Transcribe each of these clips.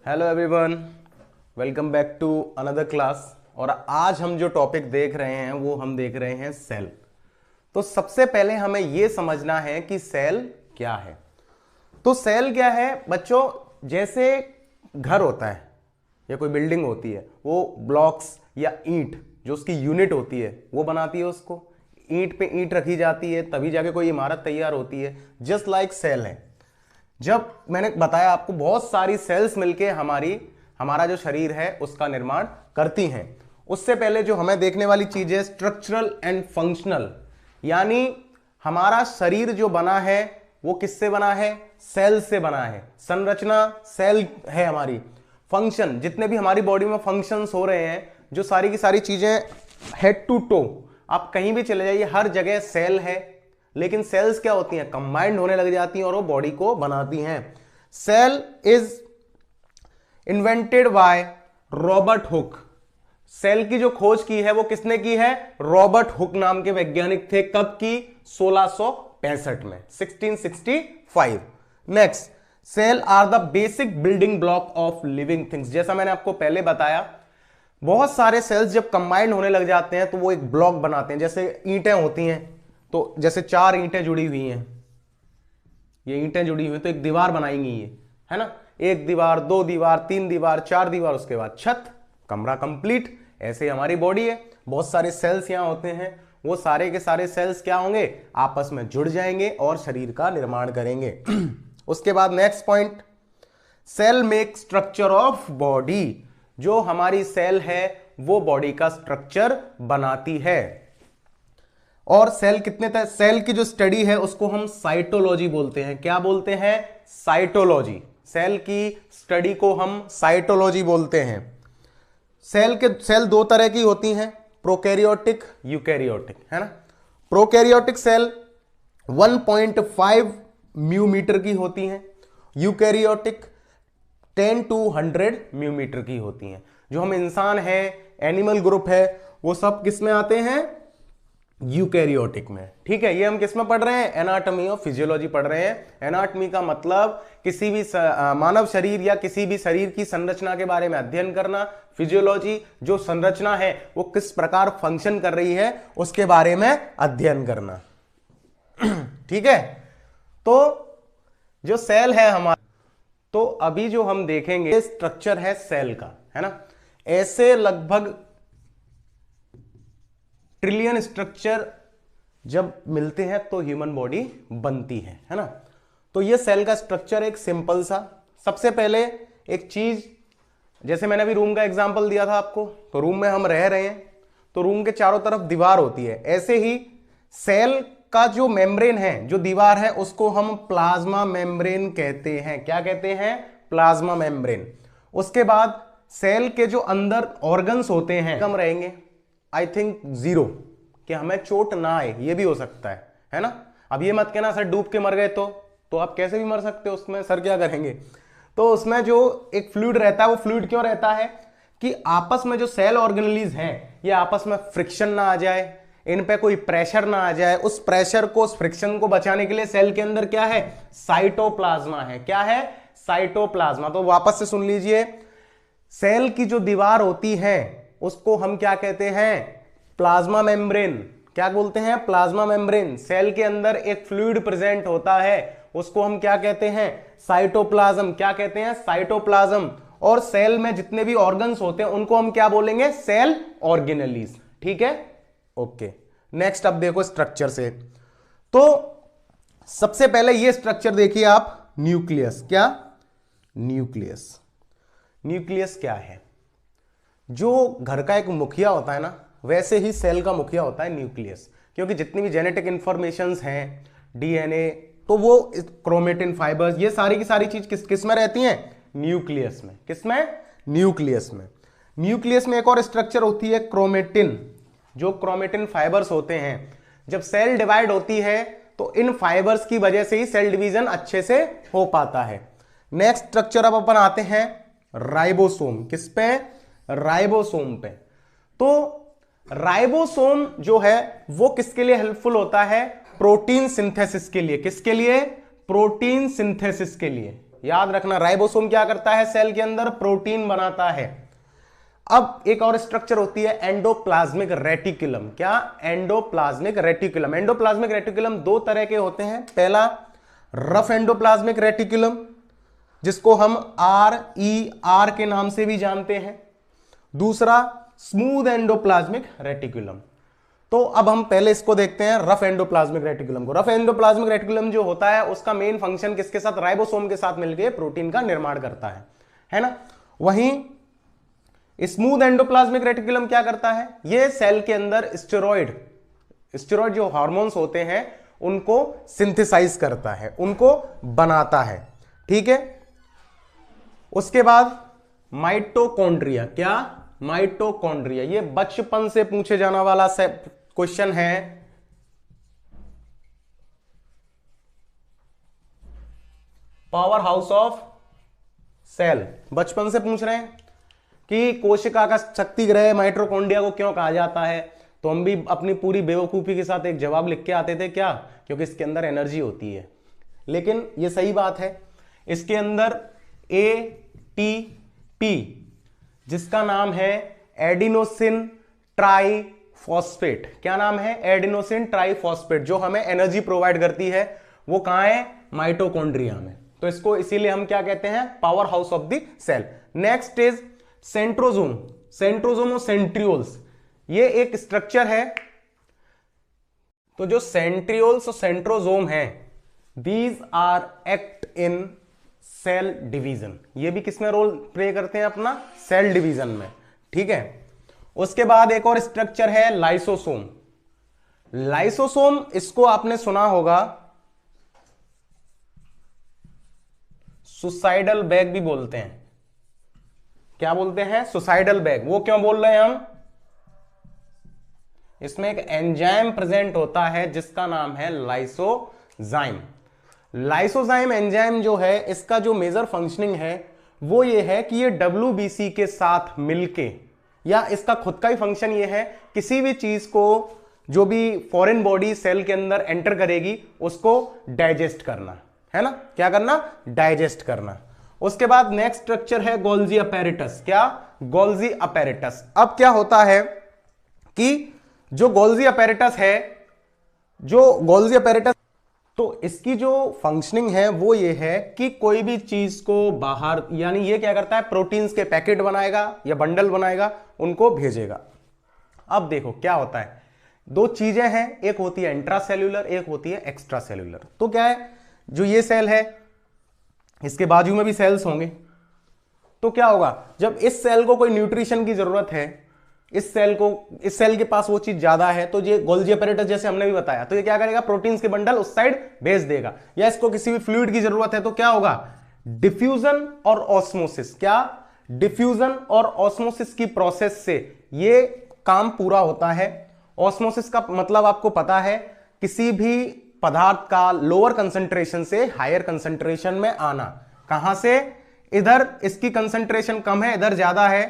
Hello everyone, welcome back to another class. और आज हम जो टॉपिक देख रहे हैं वो हम देख रहे हैं सेल। तो सबसे पहले हमें यह समझना है कि सेल क्या है। तो सेल क्या है बच्चों, जैसे घर होता है या कोई बिल्डिंग होती है, वो ब्लॉक्स या ईंट जो उसकी यूनिट होती है वो बनाती है उसको। ईंट पे ईंट रखी जाती है तभी जाके कोई इमारत तैयार होती है। जस्ट लाइक सेल है। जब मैंने बताया आपको, बहुत सारी सेल्स मिलके हमारा जो शरीर है उसका निर्माण करती हैं। उससे पहले जो हमें देखने वाली चीज है स्ट्रक्चरल एंड फंक्शनल, यानी हमारा शरीर जो बना है वो किससे बना है? सेल से बना है। संरचना सेल है हमारी। फंक्शन, जितने भी हमारी बॉडी में फंक्शंस हो रहे हैं, जो सारी की सारी चीजें हेड टू टो, आप कहीं भी चले जाइए हर जगह सेल है। लेकिन सेल्स क्या होती हैं? कंबाइंड होने लग जाती हैं और वो बॉडी को बनाती हैं। Cell is invented by Robert Hooke. Cell की जो खोज की है वो किसने की है? रॉबर्ट हुक नाम के वैज्ञानिक थे। कब की? 1665 में, 1665। Next, cell are the basic building block of living things. जैसा मैंने आपको पहले बताया, बहुत सारे सेल्स जब कंबाइंड होने लग जाते हैं तो वो एक ब्लॉक बनाते हैं। जैसे ईंटें होती हैं, तो जैसे 4 ईंटें जुड़ी हुई हैं, ये ईंटें जुड़ी हुई हैं तो एक दीवार बनाएंगी ये, है ना। 1 दीवार, 2 दीवार, 3 दीवार, 4 दीवार, उसके बाद छत, कमरा कंप्लीट। ऐसे ही हमारी बॉडी है, बहुत सारे सेल्स यहां होते हैं। वो सारे के सारे सेल्स क्या होंगे? आपस में जुड़ जाएंगे और शरीर का निर्माण करेंगे। उसके बाद next point, cell make structure of body. जो हमारी सेल है वो बॉडी का स्ट्रक्चर बनाती है। और सेल कितने तरह? सेल की जो स्टडी है उसको हम साइटोलॉजी बोलते हैं। क्या बोलते हैं? साइटोलॉजी। सेल की स्टडी को हम साइटोलॉजी बोलते हैं। सेल 2 तरह की होती हैं, प्रोकैरियोटिक, यूकैरियोटिक, है ना। प्रोकैरियोटिक सेल 1.5 म्यूमीटर की होती हैं, यूकैरियोटिक 10 to 100 म्यूमीटर की होती हैं। जो हम इंसान हैं, एनिमल ग्रुप है, वो सब किस में आते हैं? यूकैरियोटिक में। ठीक है, ये हम किस में पढ़ रहे हैं? एनाटॉमी और फिजियोलॉजी पढ़ रहे हैं। एनाटॉमी का मतलब किसी भी मानव शरीर या किसी भी शरीर की संरचना के बारे में अध्ययन करना। फिजियोलॉजी, जो संरचना है वो किस प्रकार फंक्शन कर रही है उसके बारे में अध्ययन करना। ठीक है, तो जो सेल है हमारा, तो अभी जो हम देखेंगे स्ट्रक्चर है सेल का, है ना। ऐसे लगभग ट्रिलियन स्ट्रक्चर जब मिलते हैं तो ह्यूमन बॉडी बनती है ना। तो ये सेल का स्ट्रक्चर एक सिंपल सा, सबसे पहले एक चीज, जैसे मैंने अभी रूम का एग्जांपल दिया था आपको, तो रूम में हम रह रहे हैं तो रूम के चारों तरफ दीवार होती है। ऐसे ही सेल का जो मेम्ब्रेन है, जो दीवार है, उसको हम प्लाज्मा मेम्ब्रेन कहते हैं। क्या कहते हैं? Plasma membrane. उसके बाद सेल के जो अंदर ऑर्गन्स होते हैं, कम रहेंगे, आई थिंक 0, कि हमें चोट ना आए, ये भी हो सकता है ना। अब ये मत कहना सर डूब के मर गए तो आप कैसे भी मर सकते हो, उसमें सर क्या करेंगे। तो उसमें जो एक फ्लूइड रहता है, वो फ्लूइड क्यों रहता है? कि आपस में जो सेल ऑर्गेनेलीज हैं, ये आपस में फ्रिक्शन ना आ जाए, इन पे कोई प्रेशर ना आ जाए। उस प्रेशर को, उस फ्रिक्शन को बचाने के लिए सेल के अंदर क्या है? साइटोप्लाज्मा है। क्या है? साइटोप्लाज्मा। तो वापस से सुन लीजिए, सेल की जो दीवार होती है उसको हम क्या कहते हैं? Plasma membrane. क्या बोलते हैं? Plasma membrane. सेल के अंदर एक फ्लूइड प्रेजेंट होता है, उसको हम क्या कहते हैं? साइटोप्लाज्म। क्या कहते हैं? साइटोप्लाज्म। और सेल में जितने भी ऑर्गन्स होते हैं उनको हम क्या बोलेंगे? Cell organelles. ठीक है, ओके। नेक्स्ट अब देखो स्ट्रक्चर से, तो सबसे पहले ये स्ट्रक्चर देखिए आप, न्यूक्लियस। क्या? न्यूक्लियस। न्यूक्लियस क्या है? जो घर का एक मुखिया होता है ना, वैसे ही सेल का मुखिया होता है न्यूक्लियस। क्योंकि जितनी भी जेनेटिक इंफॉर्मेशंस हैं, डीएनए, तो वो क्रोमेटिन, फाइबर्स, ये सारी की सारी चीज किस में रहती हैं? न्यूक्लियस में। किस में? न्यूक्लियस में। न्यूक्लियस में एक और स्ट्रक्चर होती है क्रोमेटिन। जो क्रोमेटिन फाइबर्स होते हैं, जब सेल डिवाइड होती है तो इन फाइबर्स की वजह से ही सेल डिवीजन अच्छे से हो पाता है। नेक्स्ट स्ट्रक्चर अब अपन आते हैं राइबोसोम। किस पे? राइबोसोम पे। तो राइबोसोम जो है वो किसके लिए हेल्पफुल होता है? प्रोटीन सिंथेसिस के लिए। किसके लिए? प्रोटीन सिंथेसिस के लिए। याद रखना, राइबोसोम क्या करता है सेल के अंदर, प्रोटीन बनाता है। अब एक और स्ट्रक्चर होती है एंडोप्लाज्मिक रेटिकुलम। क्या? Endoplasmic reticulum. एंडोप्लाज्मिक रेटिकुलम दो तरह के होते हैं। पहला रफ एंडोप्लाज्मिक रेटिकुलम, जिसको हम RER के नाम से भी जानते हैं। दूसरा स्मूथ एंडोप्लाज्मिक रेटिकुलम। तो अब हम पहले इसको देखते हैं, रफ एंडोप्लाज्मिक रेटिकुलम को। रफ एंडोप्लाज्मिक रेटिकुलम जो होता है उसका मेन फंक्शन किसके साथ, राइबोसोम के साथ मिलकर प्रोटीन का निर्माण करता है ना। वहीं स्मूथ एंडोप्लाज्मिक रेटिकुलम क्या करता है, ये सेल के अंदर स्टेरॉइड जो हार्मोन्स होते हैं उनको सिंथेसाइज करता है, उनको बनाता है। ठीक है। उसके बाद माइटोकॉन्ड्रिया। क्या? माइटोकॉन्ड्रिया। ये बचपन से पूछे जाने वाला क्वेश्चन है। पावर हाउस ऑफ सेल, बचपन से पूछ रहे हैं कि कोशिका का शक्ति ग्रह माइटोकॉन्ड्रिया को क्यों कहा जाता है। तो हम भी अपनी पूरी बेवकूफी के साथ एक जवाब लिख के आते थे, क्या? क्योंकि इसके अंदर एनर्जी होती है। लेकिन ये सही बात है, इसके अंदर ATP, जिसका नाम है एडिनोसिन ट्राइफॉस्फेट। क्या नाम है? एडिनोसिन ट्राइफॉस्फेट, जो हमें एनर्जी प्रोवाइड करती है, वो कहां है? माइटोकॉन्ड्रिया में। तो इसको इसीलिए हम क्या कहते हैं? Powerhouse of the cell. Next is centrosome. Centrosome और सेंट्रियोल्स, ये एक स्ट्रक्चर है। तो जो सेंट्रियोल्स और सेंट्रोजोम है, these are act in cell division. ये भी किसमें रोल प्ले करते हैं? अपना सेल डिवीजन में। ठीक है। उसके बाद एक और स्ट्रक्चर है लाइसोसोम। लाइसोसोम, इसको आपने सुना होगा, सुसाइडल बैग भी बोलते हैं। क्या बोलते हैं? Suicidal bag. वो क्यों बोल रहे हैं हम? इसमें एक एंजाइम प्रेजेंट होता है जिसका नाम है लाइसोजाइम। लाइसोजाइम एंजाइम जो है, इसका जो मेजर फंक्शनिंग है वो ये है कि ये WBC के साथ मिलके, या इसका खुद का ही फंक्शन ये है, किसी भी चीज को जो भी फॉरेन बॉडी सेल के अंदर एंटर करेगी उसको डाइजेस्ट करना, है ना। क्या करना? डाइजेस्ट करना। उसके बाद नेक्स्ट स्ट्रक्चर है गोल्जी अपैरेटस। क्या? Golgi apparatus. अब क्या होता है कि जो गोल्जी अपैरेटस है, तो इसकी जो फंक्शनिंग है वो ये है कि कोई भी चीज को बाहर, यानी ये क्या करता है, प्रोटीन्स के पैकेट बनाएगा या बंडल बनाएगा, उनको भेजेगा। अब देखो क्या होता है, दो चीजें हैं, एक होती है इंट्रासेल्यूलर, एक होती है एक्स्ट्रा सेल्यूलर। तो क्या है, जो ये सेल है इसके बाजू में भी सेल्स होंगे। तो क्या होगा, जब इस सेल को कोई न्यूट्रिशन की जरूरत है, इस सेल के पास वो चीज ज्यादा है, तो ये गोल्जी अपैरेटस जैसे हमने भी बताया, तो ये क्या करेगा, प्रोटीन्स के बंडल उस साइड भेज देगा। या इसको किसी भी फ्लूइड की जरूरत है तो क्या होगा, डिफ्यूजन और ऑस्मोसिस। क्या? डिफ्यूजन और ऑस्मोसिस की प्रोसेस से ये काम पूरा होता है। ऑस्मोसिस का मतलब आपको पता है, किसी भी पदार्थ का लोअर कंसंट्रेशन से हायर कंसंट्रेशन में आना। कहां से? इधर इसकी कंसंट्रेशन कम है, इधर ज्यादा है,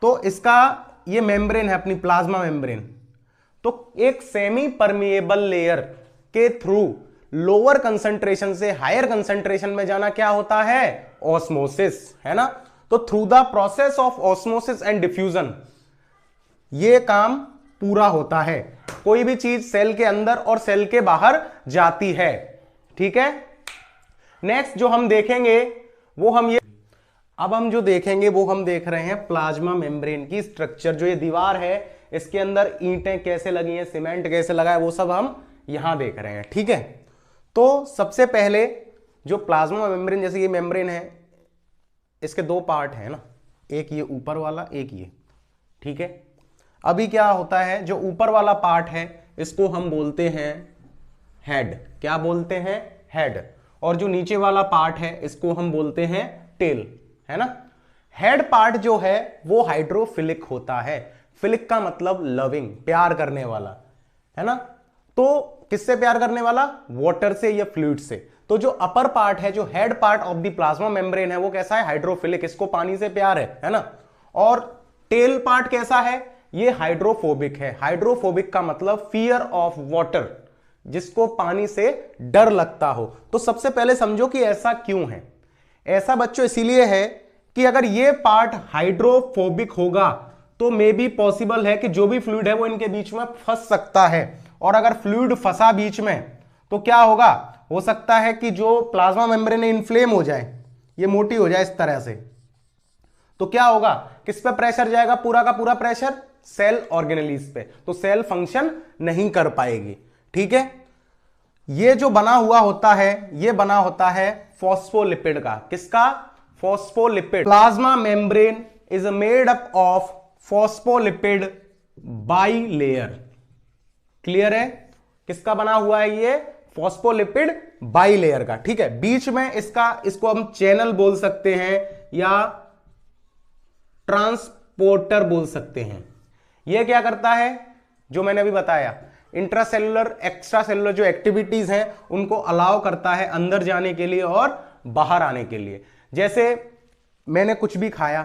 तो इसका ये मेम्ब्रेन है अपनी प्लाज्मा मेम्ब्रेन, तो एक सेमी परमिएबल लेयर के थ्रू लोअर कंसंट्रेशन से हायर कंसंट्रेशन में जाना क्या होता है, ऑस्मोसिस, है ना। तो through the process of osmosis and diffusion ये काम पूरा होता है। कोई भी चीज सेल के अंदर और सेल के बाहर जाती है। ठीक है। नेक्स्ट जो हम देखेंगे वो हम जो देखेंगे वो हम देख रहे हैं प्लाज्मा मेम्ब्रेन की स्ट्रक्चर। जो ये दीवार है इसके अंदर ईंटें कैसे लगी हैं, सीमेंट कैसे लगा है, वो सब हम यहां देख रहे हैं। ठीक है। तो सबसे पहले जो प्लाज्मा मेम्ब्रेन, जैसे ये मेम्ब्रेन है, इसके दो पार्ट हैं ना, एक ये ऊपर वाला, एक ये। ठीक है। अभी क्या होता है, जो ऊपर वाला पार्ट है इसको हम बोलते हैं हेड। क्या बोलते हैं? हेड। और जो नीचे वाला पार्ट है इसको हम बोलते हैं टेल, है ना। हेड पार्ट जो है वो हाइड्रोफिलिक होता है। फिलिक का मतलब लविंग, प्यार करने वाला, है ना। तो किससे प्यार करने वाला? वाटर से या फ्लूइड से। तो जो अपर पार्ट है, जो head part of the plasma membrane है, वो कैसा है, हाइड्रोफिलिक, इसको पानी से प्यार है ना। और टेल पार्ट कैसा है, ये हाइड्रोफोबिक है। हाइड्रोफोबिक का मतलब फियर ऑफ वाटर, जिसको पानी से डर लगता हो। तो सबसे पहले समझो कि ऐसा क्यों है। ऐसा बच्चों इसीलिए है कि अगर ये पार्ट हाइड्रोफोबिक होगा तो मे बी पॉसिबल है कि जो भी फ्लूइड है वो इनके बीच में फंस सकता है, और अगर फ्लूइड फंसा बीच में तो क्या होगा, हो सकता है कि जो प्लाज्मा मेम्ब्रेन इन्फ्लेम हो जाए, ये मोटी हो जाए इस तरह से, तो क्या होगा, किस पे प्रेशर जाएगा, पूरा का पूरा प्रेशर सेल ऑर्गेनेलीज पे, तो सेल फंक्शन नहीं कर पाएगी। ठीक है, ये जो बना हुआ होता है ये बना होता है फॉस्फोलिपिड का। किसका, phospholipid. Plasma membrane is made up of phospholipid bilayer. Clear है, किसका बना हुआ है ये, फॉस्फोलिपिड बाइलेयर का। ठीक है, बीच में इसको हम चैनल बोल सकते हैं या ट्रांसपोर्टर बोल सकते हैं। ये क्या करता है, जो मैंने अभी बताया, इंट्रासेलुलर एक्स्ट्रा सेलुलर जो एक्टिविटीज हैं उनको अलाउ करता है अंदर जाने के लिए और बाहर आने के लिए। जैसे मैंने कुछ भी खाया,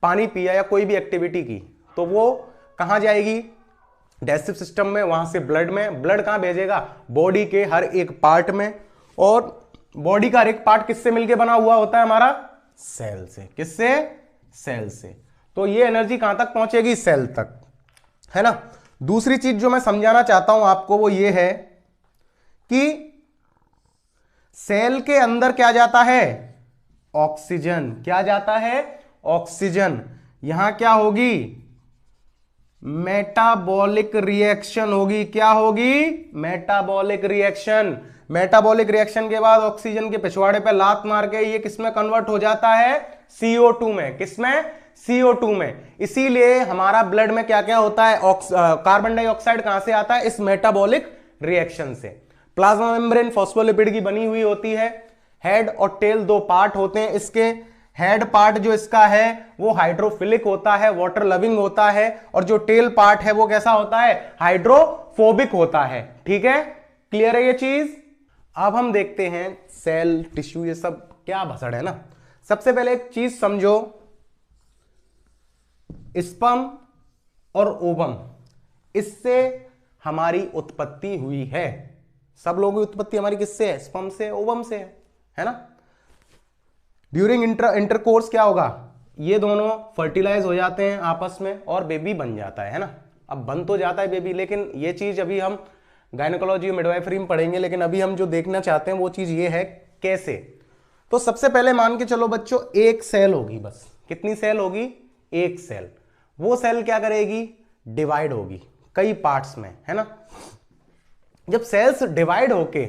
पानी पिया या कोई भी एक्टिविटी की, तो वो कहां जाएगी, डाइजेस्टिव सिस्टम में, वहां से ब्लड में, ब्लड कहां भेजेगा, बॉडी के हर एक पार्ट में, और बॉडी का हर एक पार्ट किससे मिलके बना हुआ होता है हमारा, सेल से। किससे, सेल से। तो ये एनर्जी कहां तक पहुंचेगी, सेल तक, है ना। दूसरी चीज जो मैं समझाना चाहता हूं आपको वो ये है कि सेल के अंदर क्या जाता है, ऑक्सीजन। क्या जाता है, ऑक्सीजन। यहां क्या होगी, मेटाबॉलिक रिएक्शन होगी। क्या होगी, मेटाबॉलिक रिएक्शन। मेटाबॉलिक रिएक्शन के बाद ऑक्सीजन के पिछवाड़े पे लात मार के ये किसमें कन्वर्ट हो जाता है, CO2 में। किसमें, CO2 में। इसीलिए हमारा ब्लड में क्या क्या होता है, कार्बन डाइऑक्साइड कहां से आता है, इस मेटाबॉलिक रिएक्शन से। प्लाज्मा मेम्ब्रेन फॉस्फोलिपिड की बनी हुई होती है। हेड और टेल दो पार्ट होते हैं इसके। हेड पार्ट जो इसका है वो हाइड्रोफिलिक होता है, वाटर लविंग होता है, और जो टेल पार्ट है वो कैसा होता है, हाइड्रोफोबिक होता है। ठीक है, क्लियर है ये चीज। अब हम देखते हैं सेल, टिश्यू, ये सब क्या भसड़ है ना। सबसे पहले एक चीज समझो, स्पर्म और ओवम, इससे हमारी उत्पत्ति हुई है। सब लोगों की उत्पत्ति हमारी किससे है, स्पर्म से, ओवम से है ना। ड्यूरिंग इंटरकोर्स क्या होगा, ये दोनों फर्टिलाइज हो जाते हैं आपस में और बेबी बन जाता है ना। अब बन तो जाता है बेबी, लेकिन ये चीज अभी हम गायनेकोलॉजी मिडवाइफरी में पढ़ेंगे, लेकिन अभी हम जो देखना चाहते हैं वो चीज ये है कैसे। तो सबसे पहले मान के चलो बच्चों, एक सेल होगी बस। कितनी सेल होगी, एक सेल। वो सेल क्या करेगी, डिवाइड होगी कई पार्ट्स में, है ना। जब सेल्स डिवाइड होके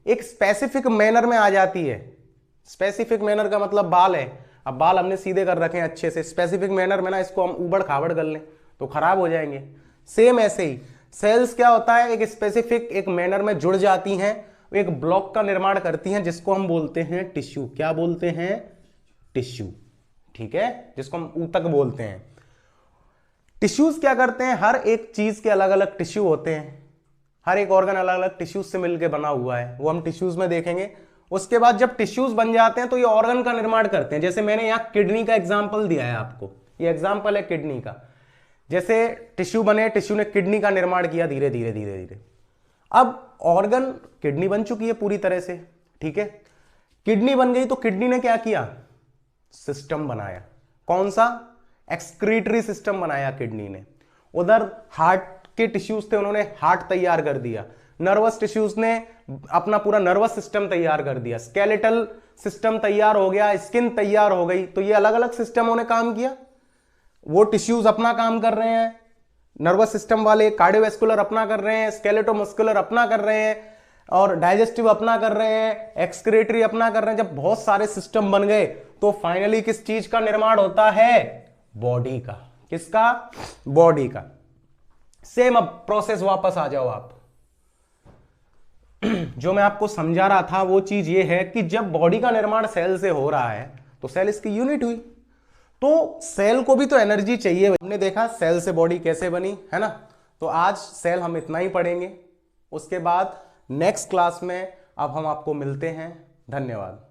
एक स्पेसिफिक मैनर में आ जाती है, स्पेसिफिक मैनर का मतलब बाल है। अब बाल हमने सीधे कर रखे हैं अच्छे से, स्पेसिफिक मैनर में ना इसको हम उबड़ खाबड़ कर लें तो खराब हो जाएंगे। सेम ऐसे ही सेल्स क्या होता है, एक स्पेसिफिक एक मैनर में जुड़ जाती हैं, एक ब्लॉक का निर्माण करती हैं जिसको हम बोलते हैं टिश्यू। क्या बोलते हैं, टिश्यू। ठीक है, जिसको हम ऊतक बोलते हैं। टिश्यूज क्या करते हैं, हर एक चीज के अलग अलग टिश्यू होते हैं, हर एक ऑर्गन अलग अलग टिश्यूज से मिलकर बना हुआ है, वो हम टिश्यूज में देखेंगे। उसके बाद जब टिश्यूज बन जाते हैं तो ये ऑर्गन का निर्माण करते हैं। जैसे मैंने यहां किडनी का एग्जांपल दिया है आपको, ये एग्जांपल है किडनी का। जैसे टिश्यू बने, टिश्यू ने किडनी का निर्माण किया धीरे धीरे धीरे धीरे। अब ऑर्गन, किडनी बन चुकी है पूरी तरह से, ठीक है। किडनी बन गई तो किडनी ने क्या किया, सिस्टम बनाया। कौन सा, एक्सक्रीटरी सिस्टम बनाया किडनी ने। उधर हार्ट के टिश्यूज थे, उन्होंने हार्ट तैयार कर दिया। नर्वस टिश्यूज ने अपना पूरा नर्वस सिस्टम तैयार कर दिया। स्केलेटल सिस्टम तैयार हो गया, स्किन तैयार हो गई। तो ये अलग अलग सिस्टमों ने काम किया। वो टिश्यूज अपना काम कर रहे हैं, नर्वस सिस्टम वाले, कार्डियोवैस्कुलर अपना कर रहे हैं, स्केलेटोमस्कुलर अपना कर रहे हैं, और डाइजेस्टिव अपना कर रहे हैं, एक्सक्रीटरी अपना कर रहे हैं। जब बहुत सारे सिस्टम बन गए तो फाइनली किस चीज का निर्माण होता है, बॉडी का। किसका, बॉडी का। सेम अब प्रोसेस वापस आ जाओ आप। जो मैं आपको समझा रहा था वो चीज ये है कि जब बॉडी का निर्माण सेल से हो रहा है तो सेल इसकी यूनिट हुई, तो सेल को भी तो एनर्जी चाहिए। हमने देखा सेल से बॉडी कैसे बनी, है ना। तो आज सेल हम इतना ही पढ़ेंगे, उसके बाद नेक्स्ट क्लास में अब हम आपको मिलते हैं। धन्यवाद।